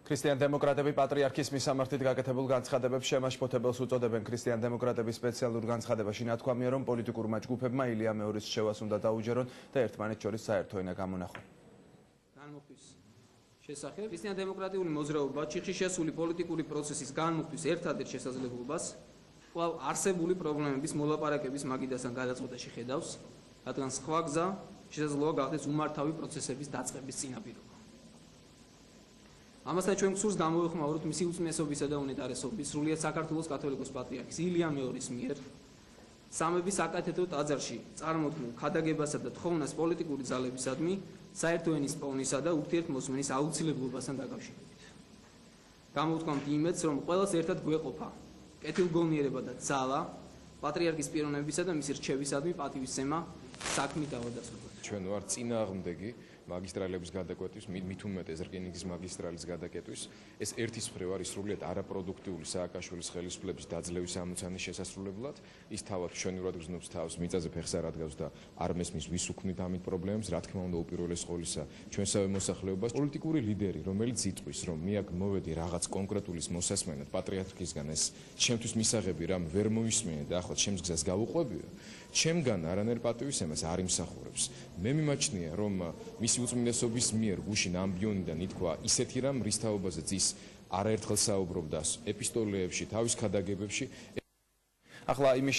ქრისტიან-დემოკრატები პატრიარქის მისამართით გაკეთებულ განცხადებებს შემაშფოთებელს უწოდებენ. ქრისტიან-დემოკრატების სპეციალურ განცხადებაში ნათქვამია, რომ პოლიტიკურმა ჯგუფებმა ილია მეორის რჩევას უნდა დაუჯერონ და ერთმანეთს შორის საერთო ენა გამონახონ. განმუხტვის შესახებ ქრისტიან-დემოკრატიული მოძრაობა ჩიხში შესული პოლიტიკური პროცესის განმუხტვის ერთადერთ შესაძლებლობას კვლავ არსებული პრობლემების მოლაპარაკების მაგიდასთან გადაწყვეტაში ხედავს, რადგან სხვა გზა შესაძლოა გახდეს უმართავი პროცესების დაწყების წინაპირობა. ამასთან ჩვენ გსურს გამოვეხმაუროთ მისი უწმესობისა და უნეტარესობის სრულიად საქართველოს კათოლიკოს პატრიარქის ილია მეორის მიერ სამების საკათედრო ტაძარში წარმოქმნილ ქადაგებასა და თხოვნას პოლიტიკური ძალებისადმი საერთო ენის პოვნისა და ურთიერთმოსმენის აუცილებლობასთან დაკავშირებით. გამოვთქვამთ იმედს, რომ ყველას ერთად გვეყოფა კეთილგონიერება და ძალა პატრიარქის პიროვნებისა და მისი რჩევისადმი პატივისცემა საქმით დავადასტუროთ. ჩვენ ვართ წინააღმდეგი მაგისტრალების გადაკვეთის, მით უმეტეს რკინიგზის მაგისტრალის გადაკეტვის. ეს ერთის მხრივ არის სრულიად არაპროდუქტიული სააკაშვილის ხელისუფლების დაძლევის ამოცანის შესასრულებლად. ის თავად მშვენივრად გრძნობს თავს, მიწაზე ფეხს არ ადგავს და არ მესმის ვის უქმნით ამით პრობლემებს. რა თქმა უნდა, უპირველეს ყოვლისა ჩვენსავე მოსახლეობას პოლიტიკური ლიდერი, რომელიც იტყვის, რომ მე აქ მოვედი რაღაც კონკრეტულის მოსასმენად პატრიარქისგან, ეს ჩემთვის მისაღები რამ ვერ მოისმენე და ახლა ჩემს გზას გავუყვებიო. ჩემგან არანაირ პატივისცემას არ იმსახურებს. მე მიმაჩნია, რომ მისი უწმინდესობის მიერ გუშინ ამბიონიდან ითქვა ისეთი რამ, რის თაობაზე ძის არაერთხელ საუბრობდა ეპისტოლეებში, თავის ქადაგებებში. ახლა იმის